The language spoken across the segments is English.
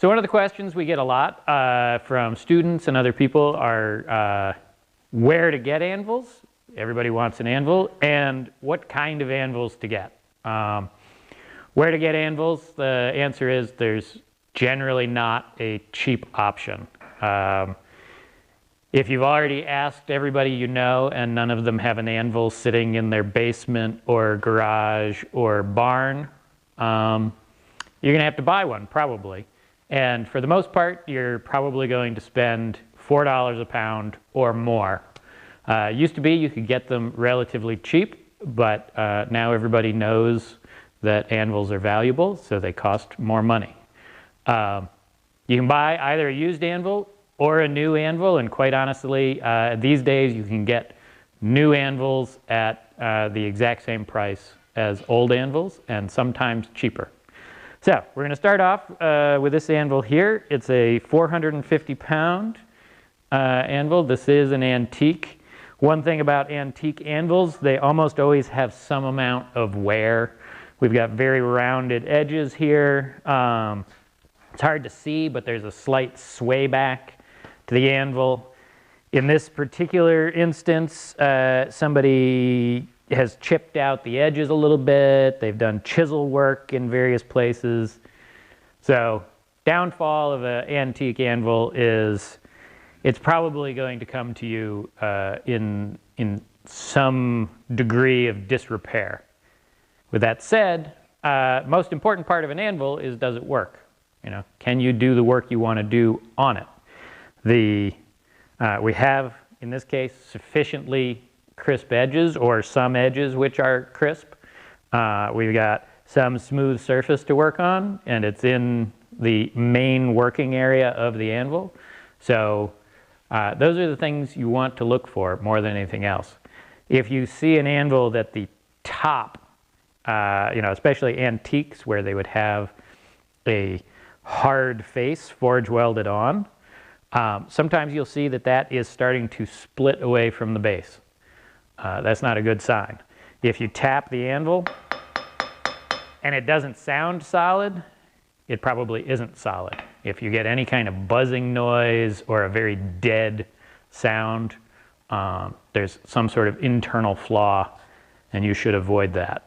So one of the questions we get a lot from students and other people are where to get anvils. Everybody wants an anvil, and what kind of anvils to get. Where to get anvils, the answer is there's generally not a cheap option. If you've already asked everybody you know and none of them have an anvil sitting in their basement or garage or barn, you're going to have to buy one probably. And for the most part, you're probably going to spend $4 a pound or more. Used to be you could get them relatively cheap, but now everybody knows that anvils are valuable, so they cost more money. You can buy either a used anvil or a new anvil, and quite honestly, these days you can get new anvils at the exact same price as old anvils, and sometimes cheaper. So we're going to start off with this anvil here. It's a 450-pound anvil. This is an antique. One thing about antique anvils, they almost always have some amount of wear. We've got very rounded edges here. It's hard to see, but there's a slight sway back to the anvil. In this particular instance, somebody has chipped out the edges a little bit. They've done chisel work in various places. So downfall of an antique anvil is it's probably going to come to you in some degree of disrepair. With that said, most important part of an anvil is, does it work? You know, can you do the work you want to do on it? We have, in this case, sufficiently crisp edges, or some edges which are crisp. We've got some smooth surface to work on, and it's in the main working area of the anvil. So those are the things you want to look for more than anything else. If you see an anvil that the top, especially antiques where they would have a hard face forge welded on, sometimes you'll see that that is starting to split away from the base. That's not a good sign. If you tap the anvil and it doesn't sound solid, it probably isn't solid. If you get any kind of buzzing noise or a very dead sound, there's some sort of internal flaw, and you should avoid that.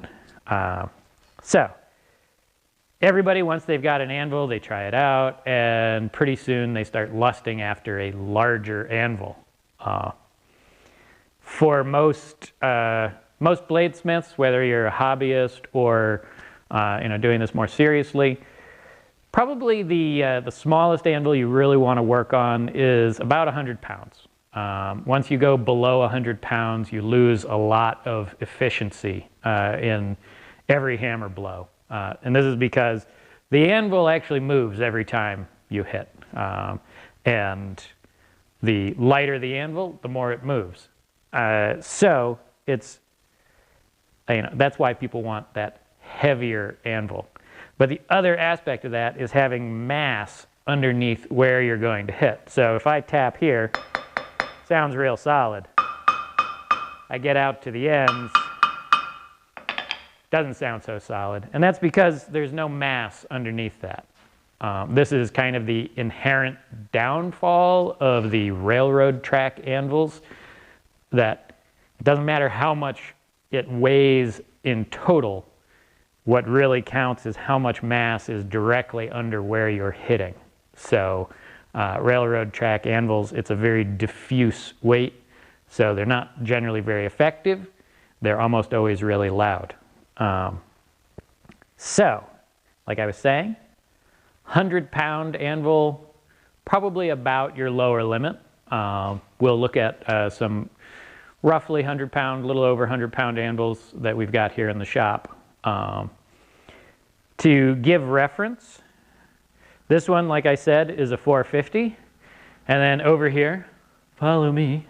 So everybody, once they've got an anvil, they try it out, and pretty soon they start lusting after a larger anvil. For most bladesmiths, whether you're a hobbyist or doing this more seriously, probably the smallest anvil you really want to work on is about 100 pounds. Once you go below 100 pounds, you lose a lot of efficiency in every hammer blow. And this is because the anvil actually moves every time you hit. And the lighter the anvil, the more it moves. So it's, that's why people want that heavier anvil. But the other aspect of that is having mass underneath where you're going to hit. So if I tap here, sounds real solid. I get out to the ends, doesn't sound so solid. And that's because there's no mass underneath that. This is kind of the inherent downfall of the railroad track anvils, that it doesn't matter how much it weighs in total. What really counts is how much mass is directly under where you're hitting. So railroad track anvils, it's a very diffuse weight, so they're not generally very effective. They're almost always really loud. So, like I was saying, 100-pound anvil, probably about your lower limit. We'll look at some roughly 100-pound, little over 100-pound anvils that we've got here in the shop. To give reference, this one, like I said, is a 450. And then over here, follow me.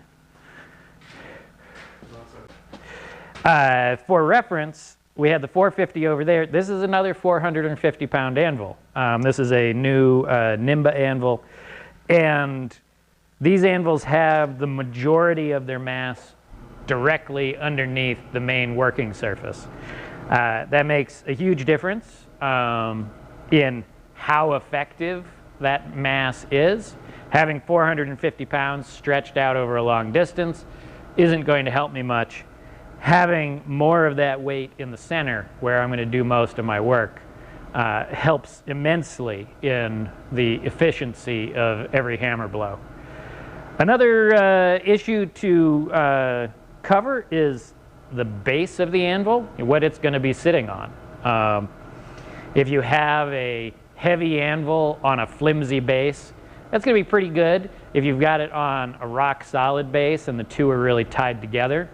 For reference, we had the 450 over there. This is another 450-pound anvil. This is a new Nimba anvil. And these anvils have the majority of their mass directly underneath the main working surface. That makes a huge difference in how effective that mass is. Having 450 pounds stretched out over a long distance isn't going to help me much. Having more of that weight in the center, where I'm going to do most of my work, helps immensely in the efficiency of every hammer blow. Another issue to cover is the base of the anvil, what it's going to be sitting on. If you have a heavy anvil on a flimsy base, that's going to be pretty good. If you've got it on a rock solid base and the two are really tied together,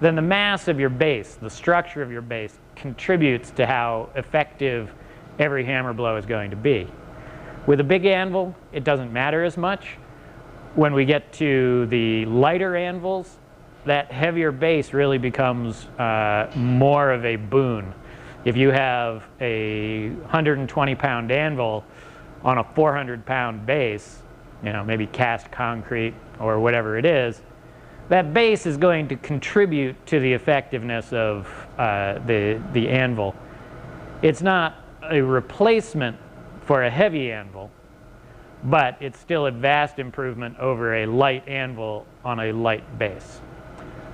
then the mass of your base, the structure of your base, contributes to how effective every hammer blow is going to be. With a big anvil, it doesn't matter as much. When we get to the lighter anvils, that heavier base really becomes more of a boon. If you have a 120-pound anvil on a 400-pound base, you know, maybe cast concrete or whatever it is, that base is going to contribute to the effectiveness of the anvil. It's not a replacement for a heavy anvil, but it's still a vast improvement over a light anvil on a light base.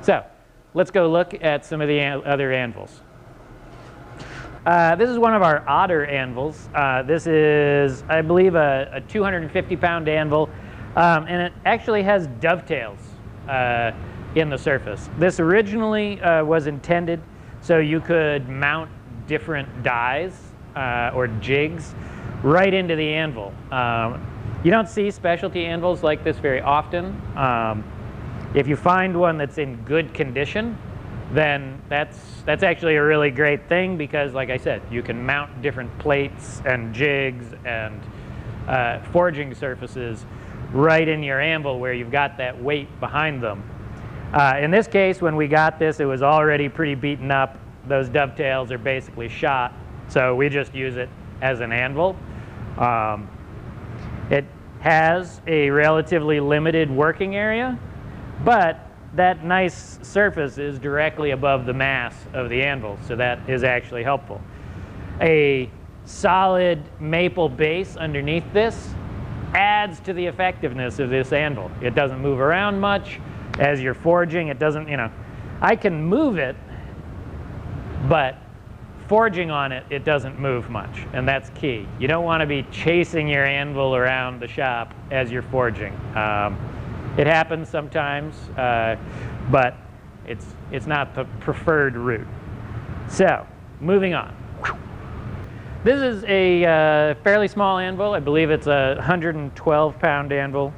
So let's go look at some of the other anvils. This is one of our odder anvils. This is, I believe, a 250-pound anvil, and it actually has dovetails in the surface. This originally was intended so you could mount different dies or jigs right into the anvil. You don't see specialty anvils like this very often. If you find one that's in good condition, then that's actually a really great thing, because, like I said, you can mount different plates and jigs and forging surfaces right in your anvil where you've got that weight behind them. In this case, when we got this, it was already pretty beaten up. Those dovetails are basically shot, so we just use it as an anvil. It has a relatively limited working area, but that nice surface is directly above the mass of the anvil, so that is actually helpful. A solid maple base underneath this adds to the effectiveness of this anvil. It doesn't move around much. As you're forging, it doesn't, you know, I can move it, but forging on it, it doesn't move much, and that's key. You don't want to be chasing your anvil around the shop as you're forging. It happens sometimes, but it's not the preferred route. So, moving on. This is a fairly small anvil. I believe it's a 112-pound anvil.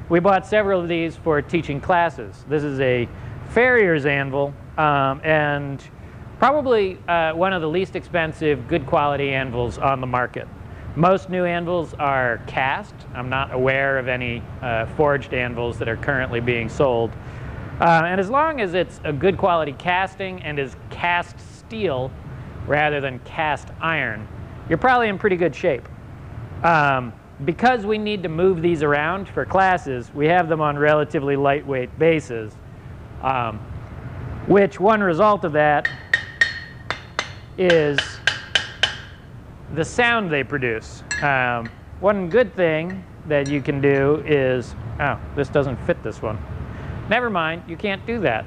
We bought several of these for teaching classes. This is a Farriers Anvil, and probably one of the least expensive, good quality anvils on the market. Most new anvils are cast. I'm not aware of any forged anvils that are currently being sold. And as long as it's a good quality casting and is cast steel rather than cast iron, you're probably in pretty good shape. Because we need to move these around for classes, we have them on relatively lightweight bases, which one result of that is the sound they produce. One good thing that you can do is, oh, this doesn't fit this one. Never mind, you can't do that.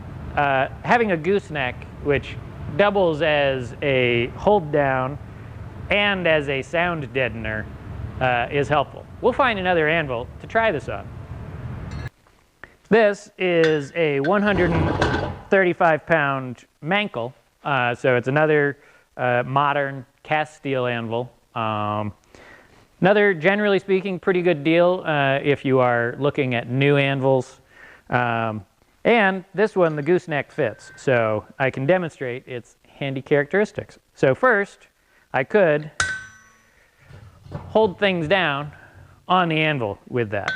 Having a gooseneck, which doubles as a hold down and as a sound deadener, is helpful. We'll find another anvil to try this on. This is a 135-pound Mangle, so it's another modern cast steel anvil. Another, generally speaking, pretty good deal if you are looking at new anvils. And this one, the gooseneck fits, so I can demonstrate its handy characteristics. So first, I could hold things down on the anvil with that.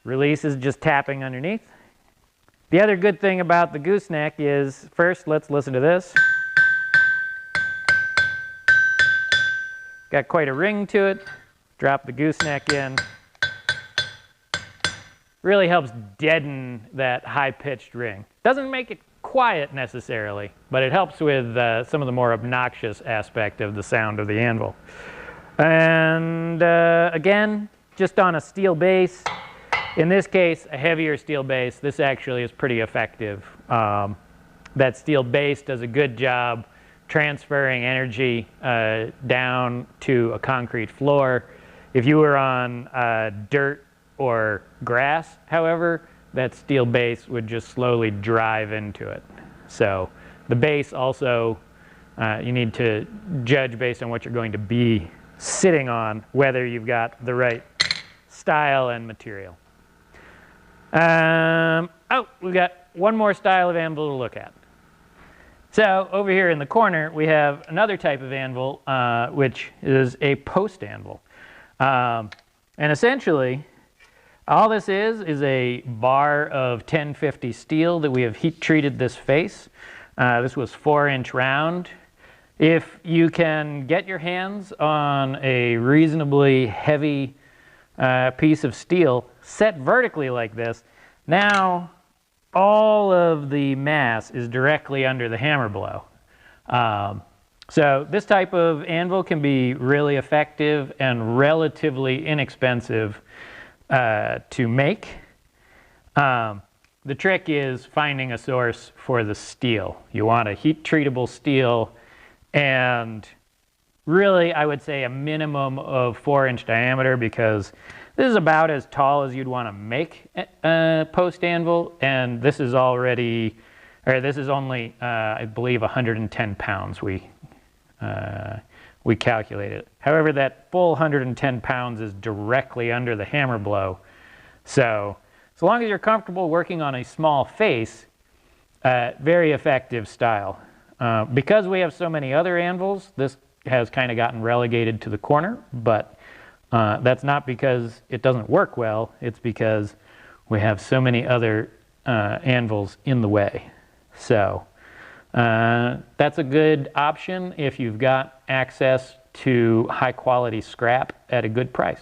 Release is just tapping underneath. The other good thing about the gooseneck is, first, let's listen to this. Got quite a ring to it. Drop the gooseneck in. Really helps deaden that high-pitched ring. Doesn't make it quiet necessarily, but it helps with some of the more obnoxious aspect of the sound of the anvil. And again, just on a steel base. In this case, a heavier steel base. This actually is pretty effective. That steel base does a good job transferring energy down to a concrete floor. If you were on dirt or grass, however, that steel base would just slowly drive into it. So the base also, you need to judge based on what you're going to be sitting on, whether you've got the right style and material. Oh, we've got one more style of anvil to look at. So over here in the corner, we have another type of anvil, which is a post anvil. And essentially, all this is a bar of 1050 steel that we have heat treated this face. This was 4-inch round. If you can get your hands on a reasonably heavy piece of steel set vertically like this, now all of the mass is directly under the hammer blow. So this type of anvil can be really effective and relatively inexpensive to make. The trick is finding a source for the steel. You want a heat treatable steel, and really I would say a minimum of 4-inch diameter, because this is about as tall as you'd want to make a post anvil, and this is already, or this is only, I believe, 110 pounds we calculated. However, that full 110 pounds is directly under the hammer blow. So long as you're comfortable working on a small face, very effective style. Because we have so many other anvils, this has kind of gotten relegated to the corner, but that's not because it doesn't work well, it's because we have so many other anvils in the way. So that's a good option if you've got access to high quality scrap at a good price.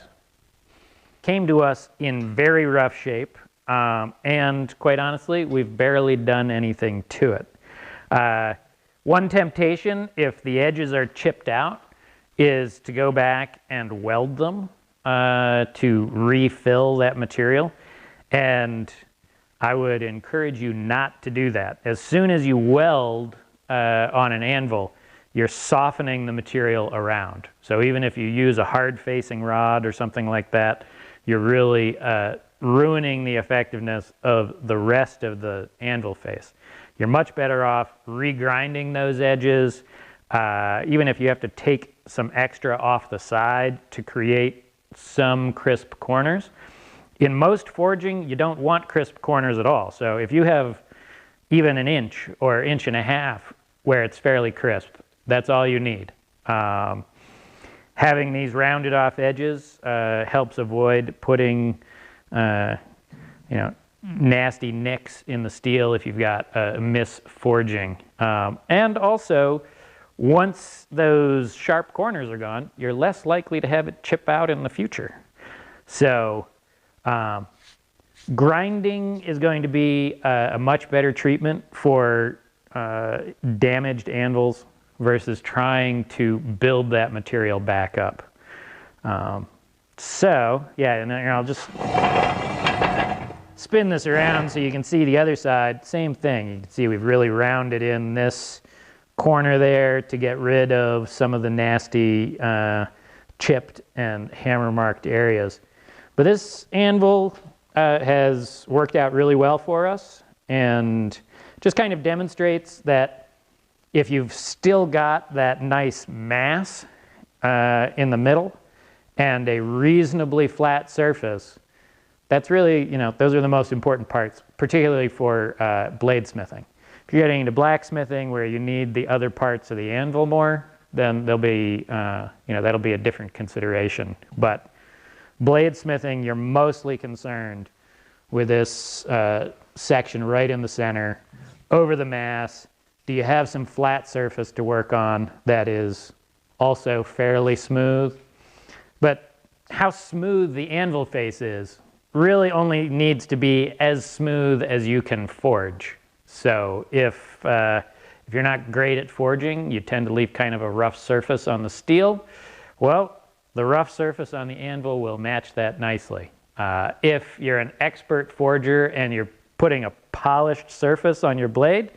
Came to us in very rough shape, and quite honestly, we've barely done anything to it. One temptation, if the edges are chipped out, is to go back and weld them to refill that material. And I would encourage you not to do that. As soon as you weld on an anvil, you're softening the material around. So even if you use a hard facing rod or something like that, you're really ruining the effectiveness of the rest of the anvil face. You're much better off regrinding those edges, even if you have to take some extra off the side to create some crisp corners. In most forging, you don't want crisp corners at all. So if you have even an inch or inch and a half where it's fairly crisp, that's all you need. Having these rounded off edges helps avoid putting nasty nicks in the steel if you've got a misforging. And also, once those sharp corners are gone, you're less likely to have it chip out in the future. So grinding is going to be a much better treatment for damaged anvils versus trying to build that material back up. So yeah, and I'll just spin this around so you can see the other side. Same thing. You can see we've really rounded in this corner there to get rid of some of the nasty chipped and hammer marked areas. But this anvil has worked out really well for us, and just kind of demonstrates that if you've still got that nice mass in the middle and a reasonably flat surface, that's really, those are the most important parts, particularly for bladesmithing. If you're getting into blacksmithing where you need the other parts of the anvil more, then there'll be, that'll be a different consideration. But bladesmithing, you're mostly concerned with this section right in the center, over the mass. Do you have some flat surface to work on that is also fairly smooth? But how smooth the anvil face is really only needs to be as smooth as you can forge. So if you're not great at forging, you tend to leave kind of a rough surface on the steel, well, the rough surface on the anvil will match that nicely. If you're an expert forger and you're putting a polished surface on your blade,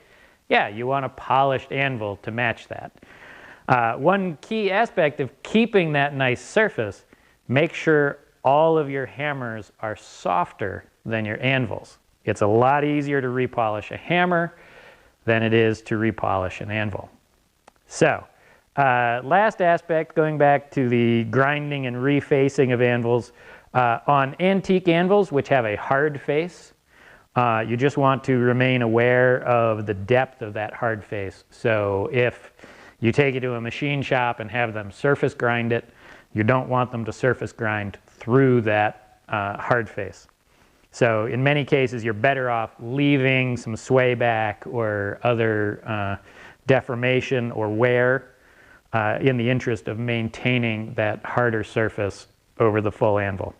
yeah, you want a polished anvil to match that. One key aspect of keeping that nice surface, make sure all of your hammers are softer than your anvils. It's a lot easier to repolish a hammer than it is to repolish an anvil. So, last aspect, going back to the grinding and refacing of anvils, on antique anvils which have a hard face, you just want to remain aware of the depth of that hard face. So if you take it to a machine shop and have them surface grind it, you don't want them to surface grind through that hard face. So in many cases, you're better off leaving some sway back or other deformation or wear in the interest of maintaining that harder surface over the full anvil.